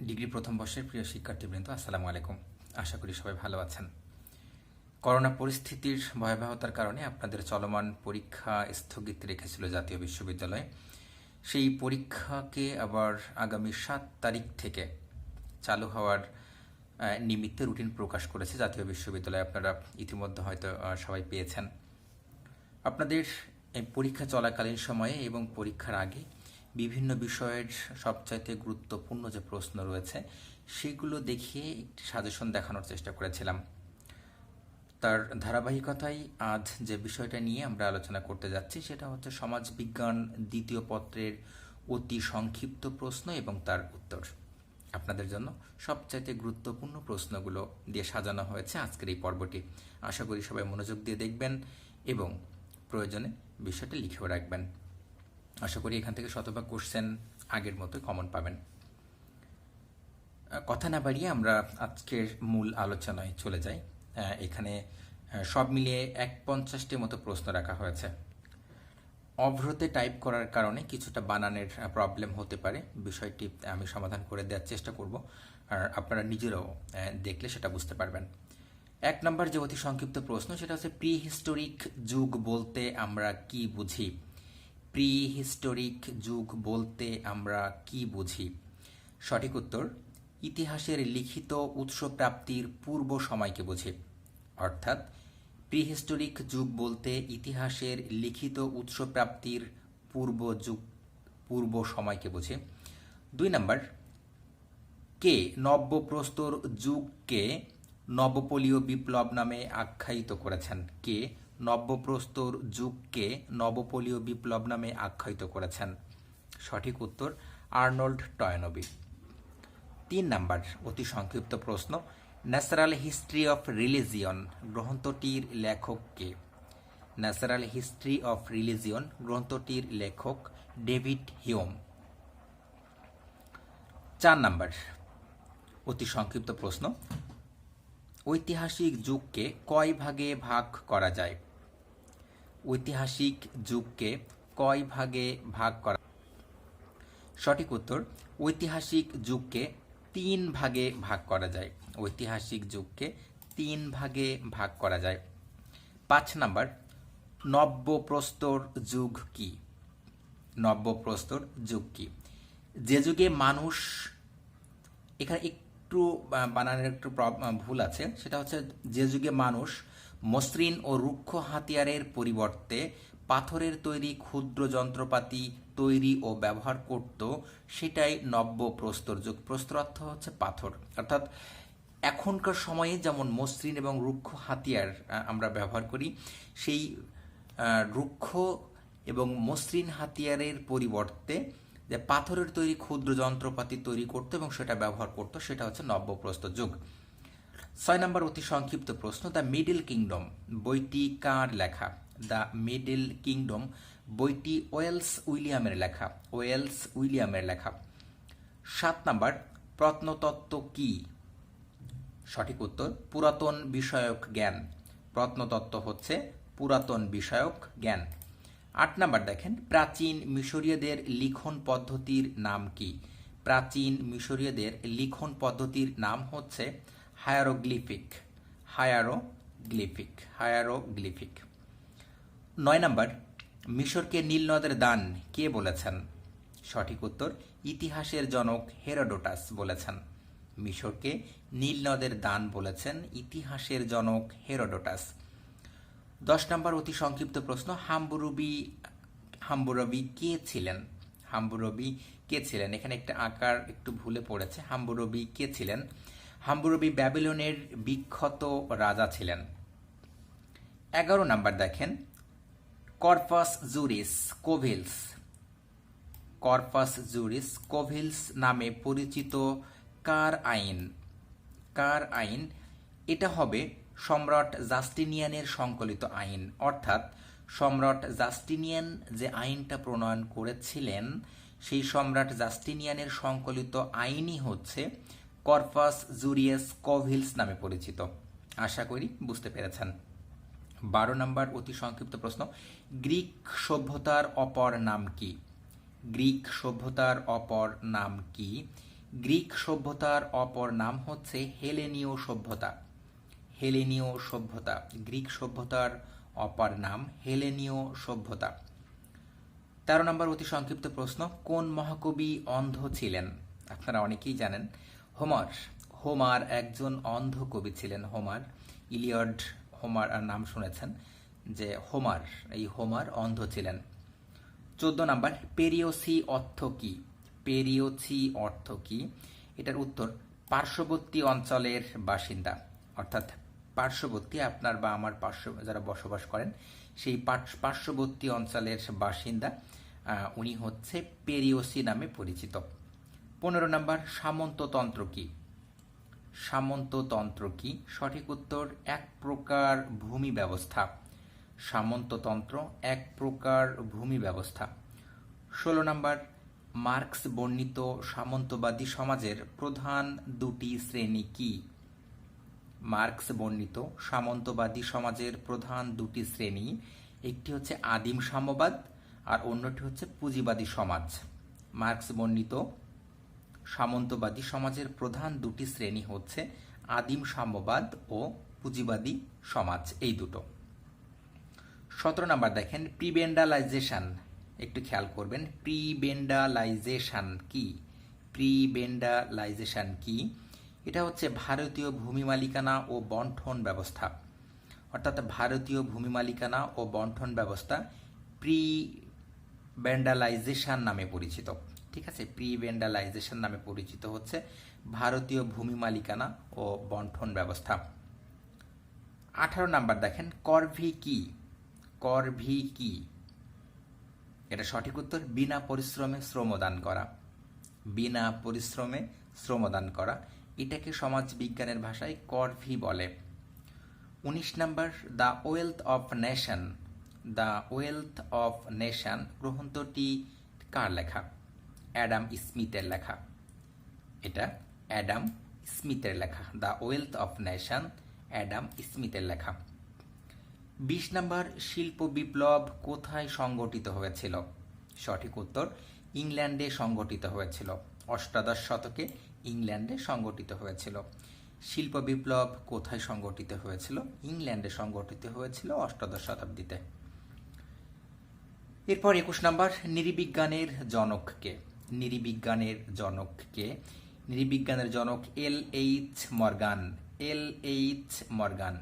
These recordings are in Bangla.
ডিগ্রি প্রথম বর্ষের প্রিয় শিক্ষার্থীবৃন্দ, আসসালামু আলাইকুম। আশা করি সবাই ভালো আছেন। করোনা পরিস্থিতির ভয়াবহতার কারণে আপনাদের চলমান পরীক্ষা স্থগিত রেখেছিল জাতীয় বিশ্ববিদ্যালয়। সেই পরীক্ষাকে আবার আগামী 7 তারিখ থেকে চালু হওয়ার নিমিত্তে রুটিন প্রকাশ করেছে জাতীয় বিশ্ববিদ্যালয়। আপনারা ইতিমধ্যে হয়তো সবাই পেয়েছেন। আপনাদের এই পরীক্ষা চলাকালীন সময়ে এবং পরীক্ষার আগে বিভিন্ন বিষয়ের সবচাইতে গুরুত্বপূর্ণ যে প্রশ্ন রয়েছে সেগুলো দেখিয়ে একটি সাজেশন দেখানোর চেষ্টা করেছিলাম। তার ধারাবাহিকতায় আজ যে বিষয়টা নিয়ে আমরা আলোচনা করতে যাচ্ছি সেটা হচ্ছে সমাজবিজ্ঞান দ্বিতীয় পত্রের অতি সংক্ষিপ্ত প্রশ্ন এবং তার উত্তর। আপনাদের জন্য সবচাইতে গুরুত্বপূর্ণ প্রশ্নগুলো দিয়ে সাজানো হয়েছে আজকের এই পর্বটি। আশা করি সবাই মনোযোগ দিয়ে দেখবেন এবং প্রয়োজনে বিষয়টা লিখেও রাখবেন। আশা করি এখান থেকে শতভাগ কোশ্চেন আগের মতো কমন পাবেন। কথা না বাড়িয়ে আমরা আজকের মূল আলোচনায় চলে যাই। এখানে সব মিলিয়ে 51টি মতো প্রশ্ন রাখা হয়েছে। অভ্রতে টাইপ করার কারণে কিছুটা বানানের প্রবলেম হতে পারে, বিষয়টি আমি সমাধান করে দেওয়ার চেষ্টা করব, আর আপনারা নিজেরাও দেখলে সেটা বুঝতে পারবেন। 1 নম্বর যে অতি সংক্ষিপ্ত প্রশ্ন সেটা হচ্ছে প্রি হিস্টোরিক যুগ বলতে আমরা কি বুঝি। প্রি হিস্টোরিক যুগ বলতে আমরা কি বুঝি? সঠিক উত্তর, ইতিহাসের লিখিত উৎস প্রাপ্তির পূর্ব সময়কে বোঝে। অর্থাৎ প্রিহিস্টোরিক যুগ বলতে ইতিহাসের লিখিত উৎস প্রাপ্তির পূর্ব সময়কে বোঝে। 2 নম্বর, কে নব্যপ্রস্তর যুগকে নবপলীয় বিপ্লব নামে আখ্যায়িত করেছেন? কে নব্যপ্রস্তর যুগকে নবপলীয় বিপ্লব নামে আখ্যায়িত করেছেন? সঠিক উত্তর, আর্নল্ড টয়েনবি। 3 নম্বর অতি সংক্ষিপ্ত প্রশ্ন, ন্যাচারাল হিস্ট্রি অফ রিলিজিয়ন গ্রন্থটির লেখক কে? ন্যাচারাল হিস্ট্রি অফ রিলিজিয়ন গ্রন্থটির লেখক ডেভিড হিউম। 4 নম্বর অতি সংক্ষিপ্ত প্রশ্ন, ঐতিহাসিক যুগকে কয় ভাগে ভাগ করা যায়? ঐতিহাসিক যুগকে কয় ভাগে ভাগ করা? সঠিক উত্তর, ঐতিহাসিক যুগকে 3 ভাগে ভাগ করা যায়। ঐতিহাসিক যুগকে 3 ভাগে ভাগ করা যায়। 5 নম্বর, নব্যপ্রস্তর যুগ কি? নব্যপ্রস্তর যুগ কি? যে যুগে মানুষ, এখানে একটু বানানের একটু ভুল আছে, সেটা হচ্ছে যে যুগে মানুষ মসৃণ ও রুক্ষ হাতিয়ারের পরিবর্তে পাথরের তৈরি ক্ষুদ্র যন্ত্রপাতি তৈরি ও ব্যবহার করত, সেটাই নব্যপ্রস্তর যুগ। প্রস্তর অর্থ হচ্ছে পাথর। অর্থাৎ এখনকার সময়ে যেমন মসৃণ এবং রুক্ষ হাতিয়ার আমরা ব্যবহার করি, সেই রুক্ষ এবং মসৃণ হাতিয়ারের পরিবর্তে যে পাথরের তৈরি ক্ষুদ্র যন্ত্রপাতি তৈরি করত এবং সেটা ব্যবহার করত, সেটা হচ্ছে নব্যপ্রস্তর যুগ। 6 নম্বর অতি সংক্ষিপ্ত প্রশ্ন, দ্য মিডল কিংডম বইটি কার লেখা? দ্য মিডল কিংডম বইটি ওয়েলস উইলিয়ামের লেখা। ওয়েলস উইলিয়ামের লেখা। 7 নম্বর, প্রত্নতত্ত্ব কি? সঠিক উত্তর, পুরাতন বিষয়ক জ্ঞান। প্রত্নতত্ত্ব হচ্ছে পুরাতন বিষয়ক জ্ঞান। 8 নম্বর দেখেন, প্রাচীন মিশরীয়দের লিখন পদ্ধতির নাম কি? প্রাচীন মিশরীয়দের লিখন পদ্ধতির নাম হচ্ছে হায়ারোগ্লিফিক। হায়ারোগ্লিফিক। হায়ারোগ্লিফিক। 9 নম্বর, মিশরকে নীল নদের দান কে বলেছেন? সঠিক উত্তর, ইতিহাসের জনক হেরোডোটাস বলেছেন। মিশরকে নীল নদের দান বলেছেন ইতিহাসের জনক হেরোডোটাস। 10 নম্বর অতি সংক্ষিপ্ত প্রশ্ন, হাম্বুরবি কে ছিলেন? হাম্বুরবি কে ছিলেন? এখানে একটা আকার একটু ভুলে পড়েছে। হাম্বুরবি কে ছিলেন? হাম্বুরবি ব্যাবিলনের বিখ্যাত রাজা ছিলেন। 11 নম্বর দেখেন, কর্পাস জুরিস কোভিলস। কর্পাস জুরিস কোভিলস নামে পরিচিত কার আইন? কার আইন? এটা হবে সম্রাট জাস্টিনিয়ানের সংকলিত আইন। অর্থাৎ সম্রাট জাস্টিনিয়ান যে আইনটা প্রণয়ন করেছিলেন, সেই সম্রাট জাস্টিনিয়ানের সংকলিত আইনই হচ্ছে কর্পাস জুরিয়াস কোভিলস নামে পরিচিত। আশা করি বুঝতে পেরেছেন। 12 নম্বর অতি সংক্ষিপ্ত প্রশ্ন, গ্রিক সভ্যতার অপর নাম কি? গ্রিক সভ্যতার অপর নাম কি? গ্রিক সভ্যতার অপর নাম হচ্ছে হেলেনীয় সভ্যতা। হেলেনীয় সভ্যতা, গ্রিক সভ্যতার অপর নাম হেলেনীয় সভ্যতা। 13 নম্বর অতি সংক্ষিপ্ত প্রশ্ন, কোন মহাকবি অন্ধ ছিলেন? আপনারা অনেকেই জানেন, হোমার। হোমার একজন অন্ধ কবি ছিলেন। হোমার, ইলিয়ড হোমার আর নাম শুনেছেন, যে হোমার, এই হোমার অন্ধ ছিলেন। 14 নাম্বার, পেরিওসি অর্থ কি? পেরিওসি অর্থ কি? এটার উত্তর পার্শ্ববর্তী অঞ্চলের বাসিন্দা, অর্থাৎ পার্শ্ববর্তী, আপনার বা আমার পার্শ্ব যারা বসবাস করেন সেই পার্শ্ববর্তী অঞ্চলের বাসিন্দা, উনি হচ্ছে পেরিওসি নামে পরিচিত। 15 নাম্বার, সামন্ততন্ত্র কি? সামন্ততন্ত্র কি? সঠিক উত্তর এক প্রকার ভূমি ব্যবস্থা। সামন্ততন্ত্র এক প্রকার ভূমি ব্যবস্থা। 16 নাম্বার, মার্কস বর্ণিত সামন্তবাদী সমাজের প্রধান দুটি শ্রেণী কি? মার্কস বর্ণিত সামন্তবাদী সমাজের প্রধান দুটি শ্রেণী, একটি হচ্ছে আদিম সাম্যবাদ আর অন্যটি হচ্ছে পুঁজিবাদী সমাজ। মার্কস বর্ণিত সামন্তবাদী সমাজের প্রধান দুটি শ্রেণী হচ্ছে আদিম সাম্যবাদ ও পুঁজিবাদী সমাজ, এই দুটো। 17 নাম্বার দেখেন, প্রিবেন্ডালাইজেশন, একটু খেয়াল করবেন, প্রিবেন্ডালাইজেশন কি? প্রিবেন্ডালাইজেশন কি? এটা হচ্ছে ভারতীয় ভূমি মালিকানা ও বন্টন ব্যবস্থা, অর্থাৎ ভারতীয় ভূমি মালিকানা ও বন্টন ব্যবস্থা প্রিবেন্ডালাইজেশন নামে পরিচিত। ঠিক আছে, প্রিবেন্ডালাইজেশন নামে পরিচিত হচ্ছে ভারতীয় ভূমি মালিকানা ও বন্টন ব্যবস্থা। 18 নাম্বার দেখেন, করভি কি? করভি কি? এটা সঠিক উত্তর বিনা পরিশ্রমে শ্রমদান করা। বিনা পরিশ্রমে শ্রমদান করা, এটাকে সমাজ বিজ্ঞানের ভাষায় করভি বলে। 19 number, the wealth of nation. The wealth of nation গ্রন্থটি কার লেখা? অ্যাডাম স্মিথের লেখা। এটা অ্যাডাম স্মিথের লেখা। The wealth of nation Adam স্মিথের লেখা। 20 নাম্বার, শিল্প বিপ্লব কোথায় সংগঠিত হয়েছিল? সঠিক উত্তর ইংল্যান্ডে সংগঠিত হয়েছিল। অষ্টাদশ শতকে ইংল্যান্ডে সংগঠিত হয়েছিল। শিল্প বিপ্লব কোথায় সংগঠিত হয়েছিল? ইংল্যান্ডে সংগঠিত হয়েছিল অষ্টাদশ শতাব্দীতে। এরপর 21 নাম্বার, নৃবিজ্ঞানের জনক কে? নৃবিজ্ঞানের জনক কে? নৃবিজ্ঞানের জনক L.H. Morgan. L.H. Morgan.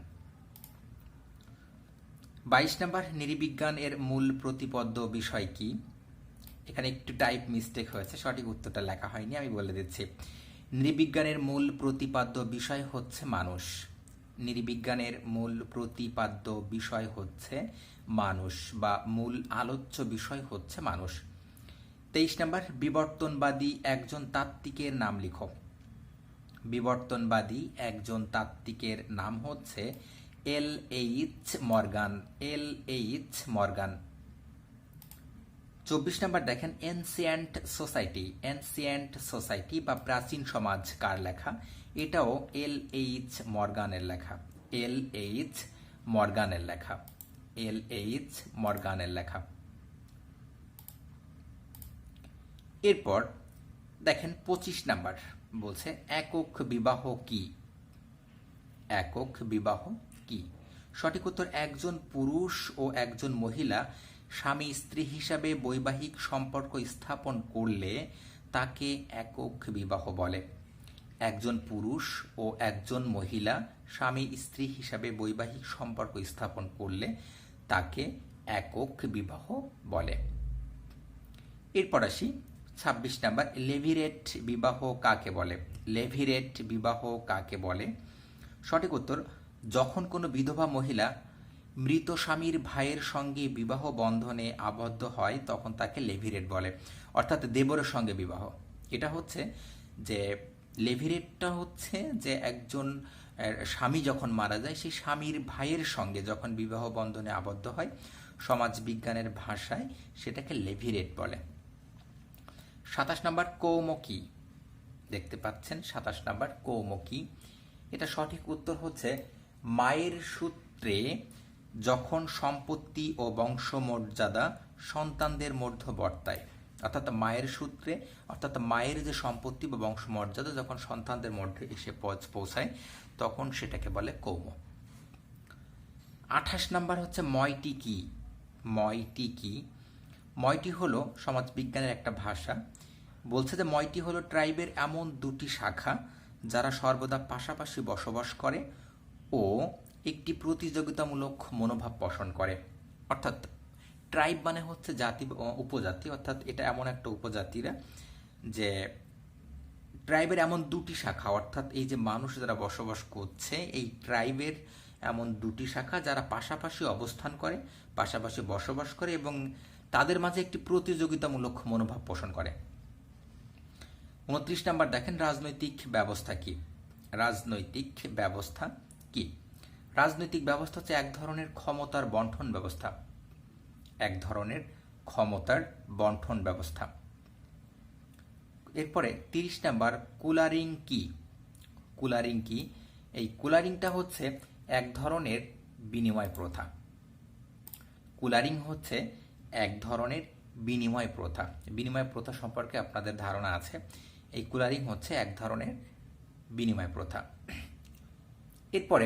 22 number, নৃবিজ্ঞান এর মূল প্রতিপাদ্য বিষয় কি? এখানে একটু টাইপ মিস্টেক হয়েছে, সঠিক উত্তরটা লেখা হয়নি, আমি বলে দিচ্ছি। নৃবিজ্ঞানের মূল প্রতিপাদ্য বিষয় হচ্ছে মানুষ। নৃবিজ্ঞানের মূল প্রতিপাদ্য বিষয় হচ্ছে মানুষ, বা মূল আলোচ্য বিষয় হচ্ছে মানুষ। 23 নাম্বার, বিবর্তনবাদী একজন তাত্ত্বিকের নাম লিখো। বিবর্তনবাদী একজন তাত্ত্বিকের নাম হচ্ছে L.H. Morgan. L.H. Morgan. 24 number দেখেন, এনসিয়েন্ট সোসাইটি। এনসিয়েন্ট সোসাইটি বা প্রাচীন সমাজ কার লেখা? এটাও L.H. মর্গানের লেখা। L.H. মর্গানের লেখা। L.H. মর্গানের লেখা। এরপর দেখেন 25 নাম্বার বলছে, একক বিবাহ কি? একক বিবাহ কি? সঠিক উত্তর একজন পুরুষ ও একজন মহিলা স্বামী স্ত্রী হিসাবে বৈবাহিক সম্পর্ক স্থাপন করলে তাকে একক বিবাহ বলে। একজন পুরুষ ও একজন মহিলা স্বামী স্ত্রী হিসাবে বৈবাহিক সম্পর্ক স্থাপন করলে তাকে একক বিবাহ বলে। এরপর আসি 26 নাম্বার, লেভিরেট বিবাহ কাকে বলে? লেভিরেট বিবাহ কাকে বলে? সঠিক উত্তর যখন কোনো বিধবা মহিলা মৃত স্বামীর ভাইয়ের সঙ্গে বিবাহ বন্ধনে আবদ্ধ হয় তখন তাকে লেভিরেট বলে, অর্থাৎ দেবরের সঙ্গে বিবাহ। এটা হচ্ছে যে লেভিরেটটা হচ্ছে যে একজন স্বামী যখন মারা যায় সেই স্বামীর ভাইয়ের সঙ্গে যখন বিবাহ বন্ধনে আবদ্ধ হয়, সমাজ বিজ্ঞানের ভাষায় সেটাকে লেভিরেট বলে। 27 নাম্বার, কৌমকি। দেখতে পাচ্ছেন 27 নাম্বার, কৌমকি। এটা সঠিক উত্তর হচ্ছে মায়ের সূত্রে যখন সম্পত্তি ও বংশমর্যাদা সন্তানদের মধ্যে বর্তায় অর্থাৎ মায়ের সূত্রে, অর্থাৎ মায়ের যে সম্পত্তি বা বংশমর্যাদা যখন সন্তানদের মধ্যে এসে পৌঁছায় তখন সেটাকে বলে কৌম। 28 নাম্বার হচ্ছে ময়টি কি। ময়টি কি? ময়টি হলো সমাজবিজ্ঞানের একটা ভাষা। বলছে যে ময়টি হলো ট্রাইবের এমন দুটি শাখা যারা সর্বদা পাশাপাশি বসবাস করে ও একটি প্রতিযোগিতামূলক মনোভাব পোষণ করে। অর্থাৎ ট্রাইব মানে হচ্ছে জাতি, উপজাতি, অর্থাৎ এটা এমন একটা উপজাতিরা যে ট্রাইবের এমন দুটি শাখা, অর্থাৎ এই যে মানুষ যারা বসবাস করছে এই ট্রাইবের এমন দুটি শাখা যারা পাশাপাশি অবস্থান করে, পাশাপাশি বসবাস করে এবং তাদের মাঝে একটি প্রতিযোগিতামূলক মনোভাব পোষণ করে। 29 নাম্বার দেখেন রাজনৈতিক ব্যবস্থা কি। রাজনৈতিক ব্যবস্থা কি? রাজনৈতিক ব্যবস্থা হচ্ছে এক ধরনের ক্ষমতার বন্টন ব্যবস্থা। এক ধরনের ক্ষমতার বন্টন ব্যবস্থা। এরপরে 30 নাম্বার কুলারিং কি। কুলারিং কি? এই কুলারিংটা হচ্ছে এক ধরনের বিনিময় প্রথা। কুলারিং হচ্ছে এক ধরনের বিনিময় প্রথা। বিনিময় প্রথা সম্পর্কে আপনাদের ধারণা আছে। এই কুলারিং হচ্ছে এক ধরনের বিনিময় প্রথা। এরপরে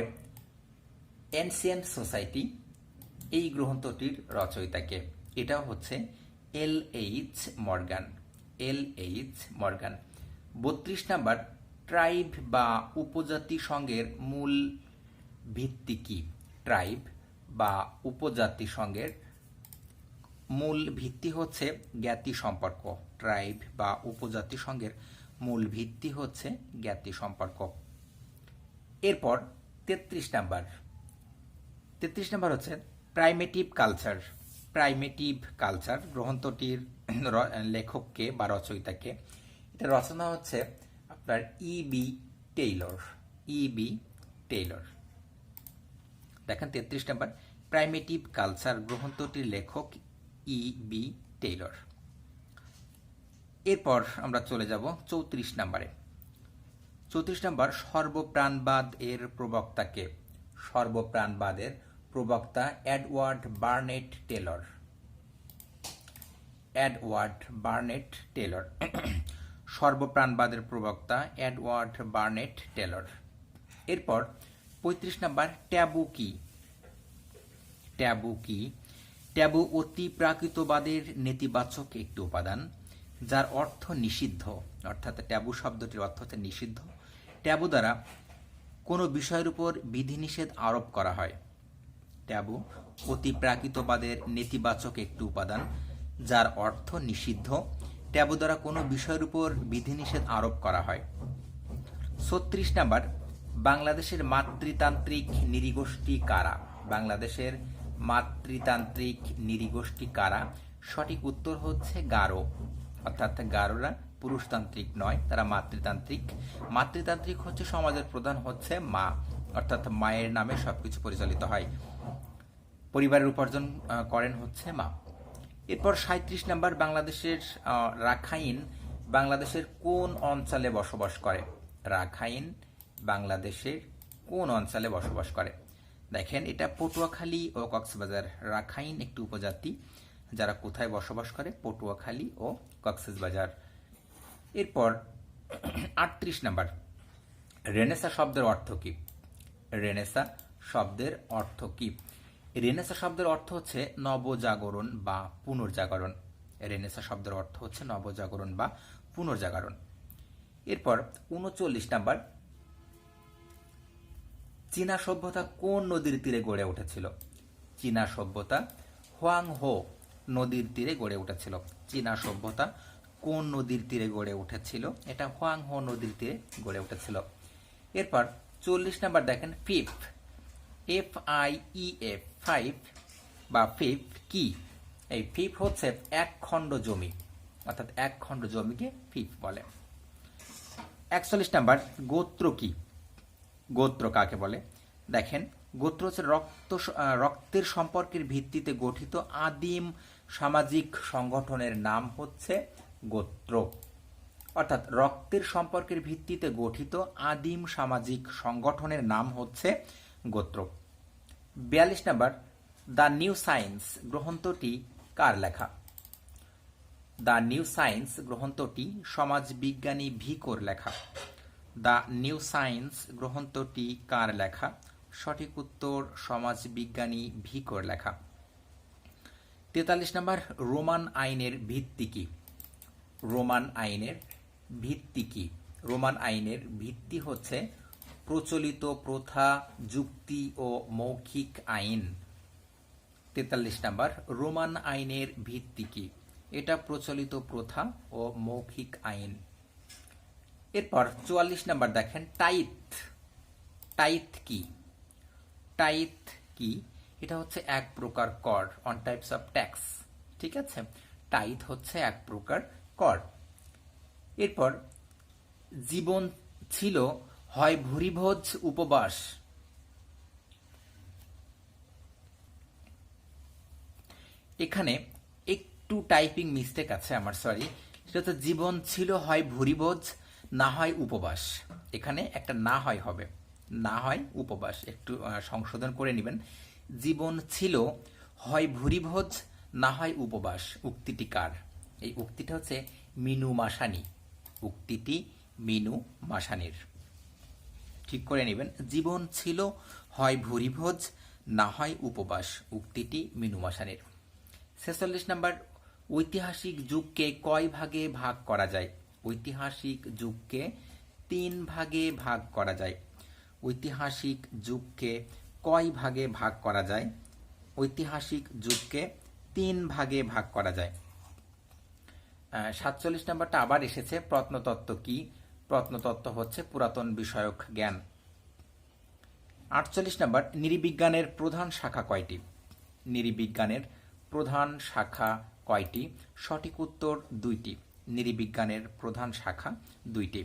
এনসিয়েন্ট সোসাইটি, এই গ্রন্থটির রচয়িতাকে? এটাও হচ্ছে L.H. Morgan. L.H. Morgan. 32 number tribe বা উপজাতি সংঘের মূল ভিত্তি কি? ট্রাইব বা উপজাতি সংঘের মূল ভিত্তি হচ্ছে জ্ঞাতি সম্পর্ক। ট্রাইব বা উপজাতি সংঘের মূল ভিত্তি হচ্ছে জ্ঞাতি সম্পর্ক। এরপর 33 নাম্বার। 33 নাম্বার হচ্ছে প্রাইমেটিভ কালচার। প্রাইমেটিভ কালচার গ্রন্থটির লেখককে বা রচয়িতাকে? এটা রচনা হচ্ছে আপনার E.B. টেইলর। E.B. টেইলর। দেখেন 33 নাম্বার প্রাইমেটিভ কালচার গ্রন্থটির লেখক E.B. টেইলর। এরপর আমরা চলে যাব 34 নাম্বারে। 34 নাম্বার সর্বপ্রাণবাদ এর প্রবক্তাকে? সর্বপ্রাণবাদের প্রবক্তা Edward Burnett Tylor. Edward Burnett Tylor. সর্বপ্রাণবাদের প্রবক্তা এডওয়ার্ড বার্নেট টেলর। এরপর 35 নাম্বার ট্যাবু কি। ট্যাবু কি? ট্যাবু অতিপ্রাকৃতবাদের নেতিবাচক একটি উপাদান যার অর্থ নিষিদ্ধ। অর্থাৎ ট্যাবু শব্দটির অর্থ হচ্ছে নিষিদ্ধ। ট্যাবু দ্বারা কোনো বিষয়ের উপর বিধিনিষেধ আরোপ করা হয়। ট্যাবু অতিপ্রাকৃতবাদের নেতিবাচক একটি উপাদান যার অর্থ নিষিদ্ধ। ট্যাবু দ্বারা কোনো বিষয়ের উপর বিধিনিষেধ আরোপ করা হয়। 36 নাম্বার বাংলাদেশের মাতৃতান্ত্রিক নৃগোষ্ঠী কারা? বাংলাদেশের মাতৃতান্ত্রিক নৃগোষ্ঠী কারা? সঠিক উত্তর হচ্ছে গারো। অর্থাৎ গারোরা পুরুষতান্ত্রিক নয়, তারা মাতৃতান্ত্রিক। মাতৃতান্ত্রিক হচ্ছে সমাজের প্রধান হচ্ছে মা, অর্থাৎ মায়ের নামে সবকিছু পরিচালিত হয়। পরিবারের উপার্জন করেন হচ্ছে মা। এরপর 37 নাম্বার বাংলাদেশের রাখাইন বাংলাদেশের কোন অঞ্চলে বসবাস করে? রাখাইন বাংলাদেশের কোন অঞ্চলে বসবাস করে? দেখেন এটা পটুয়াখালী ও কক্সবাজার। রাখাইন একটি উপজাতি যারা কোথায় বসবাস করে? পটুয়াখালী ও কক্সবাজার। এরপর 38 নাম্বার রেনেসা শব্দের অর্থ কি? রেনেসা শব্দের অর্থ কি? রেনেসা শব্দের অর্থ হচ্ছে নবজাগরণ বা পুনর্জাগরণ। রেনেসা শব্দের অর্থ হচ্ছে নবজাগরণ বা পুনর্জাগরণ। এরপর 39 নাম্বার চীনা সভ্যতা কোন নদীর তীরে গড়ে উঠেছিল? চীনা সভ্যতা হোয়াংহো নদীর তীরে গড়ে উঠেছিল। চীনা সভ্যতা কোন নদীর তীরে গড়ে উঠেছিল? এটা হোয়াংহো নদীর তীরে গড়ে উঠেছিল। এরপর 40 নাম্বার দেখেন ফিফ। FIEF, ফাইভ বা ফিফ কি? এই ফিফ হচ্ছে এক খণ্ড জমি, অর্থাৎ এক খণ্ড জমিকে ফিফ বলে। 41 নাম্বার গোত্র কি? গোত্র কাকে বলে? দেখেন গোত্র হচ্ছে রক্তের সম্পর্কের ভিত্তিতে গঠিত আদিম সামাজিক সংগঠনের নাম হচ্ছে গোত্র। অর্থাৎ রক্তের সম্পর্কের ভিত্তিতে গঠিত আদিম সামাজিক সংগঠনের নাম হচ্ছে গোত্র। 42 নাম্বার দ্য নিউ সায়েন্স গ্রন্থটি কার লেখা? দ্য নিউ সায়েন্স গ্রন্থটি সমাজবিজ্ঞানী ভিকোর লেখা। দ্য নিউ সায়েন্স গ্রন্থটি কার লেখা? সঠিক উত্তর সমাজবিজ্ঞানী ভিকোর লেখা। 43 নম্বর, রোমান আইনের ভিত্তি কি? রোমান আইনের ভিত্তি কি? রোমান আইনের ভিত্তি হচ্ছে প্রচলিত প্রথা, যুক্তি ও মৌখিক আইন। 43 নম্বর, রোমান আইনের ভিত্তি কি? এটা প্রচলিত প্রথা ও মৌখিক আইন। এরপর 44 নম্বর দেখেন, টাইথ। টাইথ কি? টাইথ কি? এটা হচ্ছে এক প্রকার কর, অন টাইপস অফ ট্যাক্স। ঠিক আছে, টাইথ হচ্ছে এক প্রকার কর। এরপর জীবন ছিল হয় ভুরিভোজ উপবাস। এখানে একটু টাইপিং মিস্টেক আছে আমার, সরি। সেটা হচ্ছে জীবন ছিল হয় ভুরিভোজ না হয় উপবাস। এখানে একটা না হয় হবে, না হয় উপবাস, একটু সংশোধন করে নেবেন। জীবন ছিল হয় ভুরিভোজ না হয় উপবাস। উক্তিটি কার? এই উক্তিটা হচ্ছে মিনু মাসানি। উক্তিটি মিনু মাসানির। ঠিক করে নেবেন, জীবন ছিল হয় ভুরিভোজ না হয় উপবাস। উক্তিটি মিনু মাসানির। 46 নম্বর, ঐতিহাসিক যুগকে কয় ভাগে ভাগ করা যায়? ঐতিহাসিক যুগকে 3 ভাগে ভাগ করা যায়। ঐতিহাসিক যুগকে কয় ভাগে ভাগ করা যায়? ঐতিহাসিক যুগকে 3 ভাগে ভাগ করা যায়। 47 নম্বরটা আবার এসেছে, প্রত্নতত্ত্ব কি? প্রত্নতত্ত্ব হচ্ছে পুরাতন বিষয়ক জ্ঞান। 48 নম্বর, নৃবিজ্ঞানের প্রধান শাখা কয়টি? নৃবিজ্ঞানের প্রধান শাখা কয়টি? সঠিক উত্তর 2টি। নৃবিজ্ঞানের প্রধান শাখা 2টি।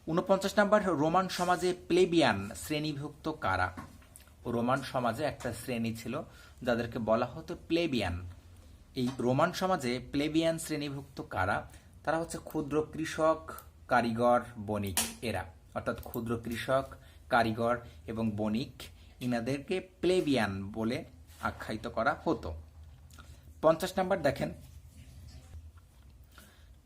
49 নম্বর, রোমান সমাজে প্লেবিয়ান শ্রেণীভুক্ত কারা? রোমান সমাজে একটা শ্রেণী ছিল যাদেরকে বলা হতো প্লেবিয়ান। এই রোমান সমাজে প্লেবিয়ান শ্রেণীভুক্ত কারা? তারা হচ্ছে ক্ষুদ্র কৃষক, কারিগর, বণিক। এরা অর্থাৎ ক্ষুদ্র কৃষক, কারিগর এবং বণিক, ইনাদেরকে প্লেবিয়ান বলে আখ্যায়িত করা হতো। 50 নম্বর দেখেন,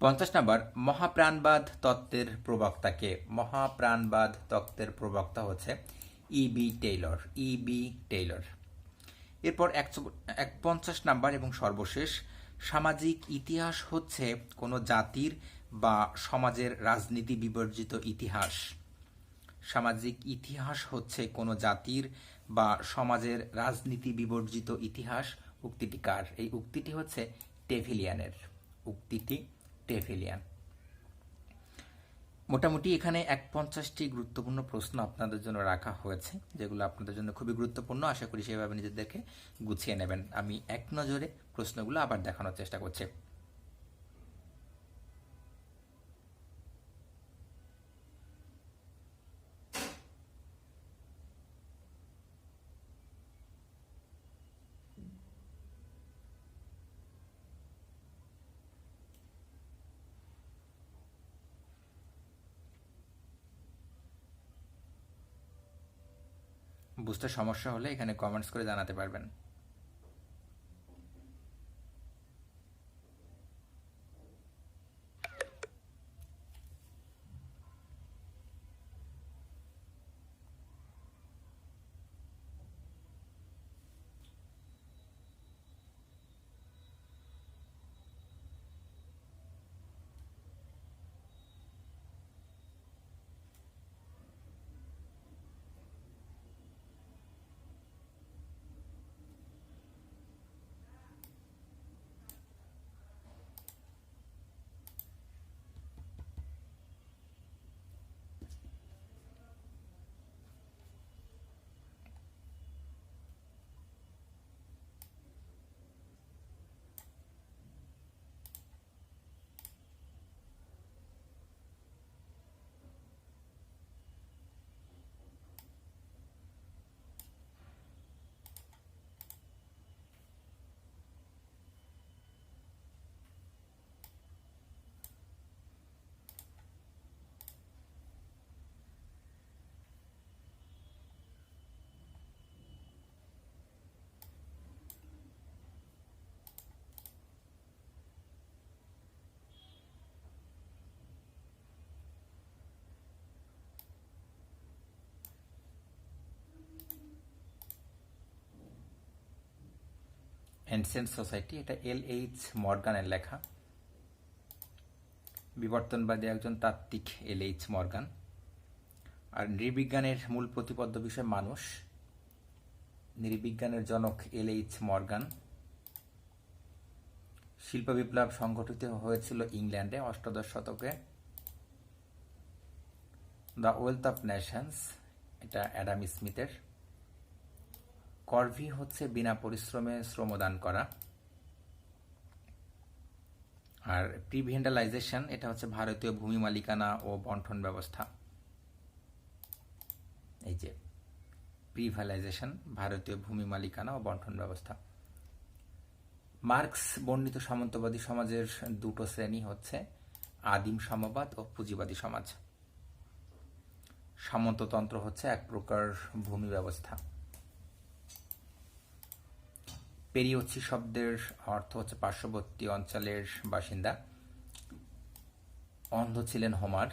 50 নম্বর, মহাপ্রাণবাদ তত্ত্বের প্রবক্তাকে? মহাপ্রাণবাদ তত্ত্বের প্রবক্তা হচ্ছে ইবি টেইলর। ইবি টেইলর। এরপর 50 নাম্বার এবং সর্বশেষ, সামাজিক ইতিহাস হচ্ছে কোনো জাতির বা সমাজের রাজনীতি বিবর্জিত ইতিহাস। সামাজিক ইতিহাস হচ্ছে কোনো জাতির বা সমাজের রাজনীতি বিবর্জিত ইতিহাস। উক্তিটি কার? এই উক্তিটি হচ্ছে টেভিলিয়ানের। উক্তিটি টেভিলিয়ান। মোটামুটি এখানে 51টি গুরুত্বপূর্ণ প্রশ্ন আপনাদের জন্য রাখা হয়েছে, যেগুলো আপনাদের জন্য খুবই গুরুত্বপূর্ণ। আশা করি সেভাবে নিজেদেরকে গুছিয়ে নেবেন। আমি এক নজরে প্রশ্নগুলো আবার দেখানোর চেষ্টা করছি। বুঝতে সমস্যা হলে এখানে কমেন্টস করে জানাতে পারবেন। এনসেন্ট সোসাইটি, এটা L.H. মর্গানের লেখা। বিবর্তনবাদী একজন তাত্ত্বিক L.H. মর্গান। আর নৃবিজ্ঞানের মূল প্রতিপাদ্য বিষয় মানুষ। নৃবিজ্ঞানের জনক L.H. মর্গান। শিল্প বিপ্লব সংঘটিত হয়েছিল ইংল্যান্ডে অষ্টাদশ শতকে। দ্য ওয়েলথ অফ নেশনস, এটা অ্যাডাম স্মিথের। করভি হচ্ছে বিনা পরিশ্রমে শ্রমদান করা। আর প্রিভেন্ডালাইজেশন, এটা হচ্ছে ভারতীয় ভূমি মালিকানা ও বন্টন ব্যবস্থা। এই যে প্রিভেলাইজেশন, ভারতীয় ভূমি মালিকানা ও বন্টন ব্যবস্থা। মার্কস বর্ণিত সামন্তবাদী সমাজের দুটো শ্রেণী হচ্ছে আদিম সাম্যবাদ ও পুঁজিবাদী সমাজ। সামন্ততন্ত্র হচ্ছে এক প্রকার ভূমি ব্যবস্থা। পেরিওচি শব্দের অর্থ হচ্ছে পার্শ্ববর্তী অঞ্চলের বাসিন্দা। অন্ধ ছিলেন হোমার।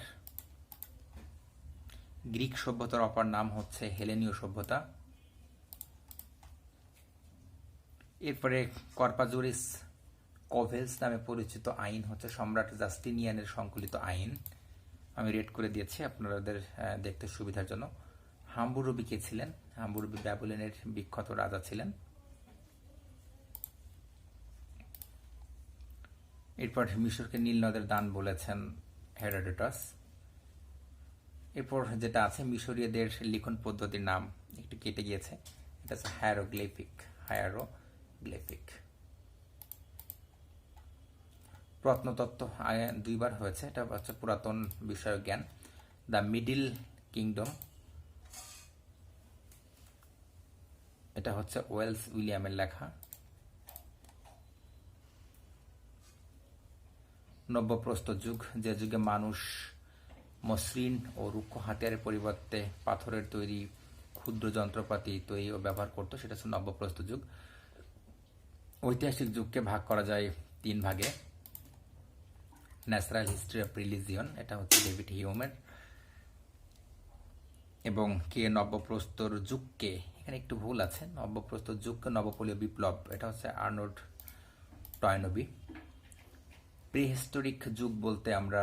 গ্রিক সভ্যতার অপর নাম হচ্ছে হেলেনীয় সভ্যতা। এরপরে কর্পাজুরিস কোভেলস নামে পরিচিত আইন হচ্ছে সম্রাট জাস্টিনিয়ানের সংকলিত আইন। আমি রেড করে দিয়েছি আপনাদের দেখতে সুবিধার জন্য। হাম্বুরবি কে ছিলেন? হাম্বুরবি ব্যাবিলনের বিখ্যাত রাজা ছিলেন। এরপর মিশরকে নীল নদের দান বলেছেন হেরোডোটাস। এরপর যেটা আছে মিশরীয়দের লিখন পদ্ধতির নাম একটু কেটে গিয়েছে, এটা হচ্ছে হায়ারোগ্লিফিক। প্রত্নতত্ত্ব দুইবার হয়েছে, এটা হচ্ছে পুরাতন বিষয়ক জ্ঞান। দ্য মিডিল কিংডম, এটা হচ্ছে ওয়েলস উইলিয়ামের লেখা। নব্যপ্রস্তর যুগ, যে যুগে মানুষ মসৃণ ও রুক্ষ হাতিয়ারের পরিবর্তে পাথরের তৈরি ক্ষুদ্র যন্ত্রপাতি তৈরি ও ব্যবহার করত, সেটা হচ্ছে নব্যপ্রস্তর যুগ। ঐতিহাসিক যুগকে ভাগ করা যায় 3 ভাগে। ন্যাচারাল হিস্ট্রি অফ রিলিজিয়ন, এটা হচ্ছে ডেভিড হিউমের। এবং কে নব্যপ্রস্তর যুগকে, এখানে একটু ভুল আছে, নব্যপ্রস্তর যুগকে নবপলীয় বিপ্লব, এটা হচ্ছে আর্নল্ড টয়নবি। প্রিহিস্টোরিক যুগ বলতে আমরা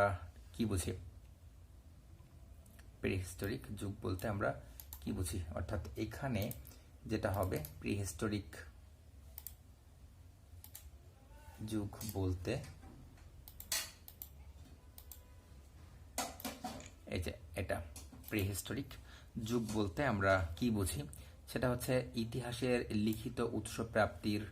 কি বুঝি? প্রিহিস্টোরিক যুগ বলতে আমরা কি বুঝি, অর্থাৎ এখানে যেটা হবে প্রিহিস্টোরিক যুগ বলতে, এই যে এটা প্রিহিস্টোরিক যুগ বলতে আমরা কি বুঝি, সেটা হচ্ছে ইতিহাসের লিখিত উৎস প্রাপ্তির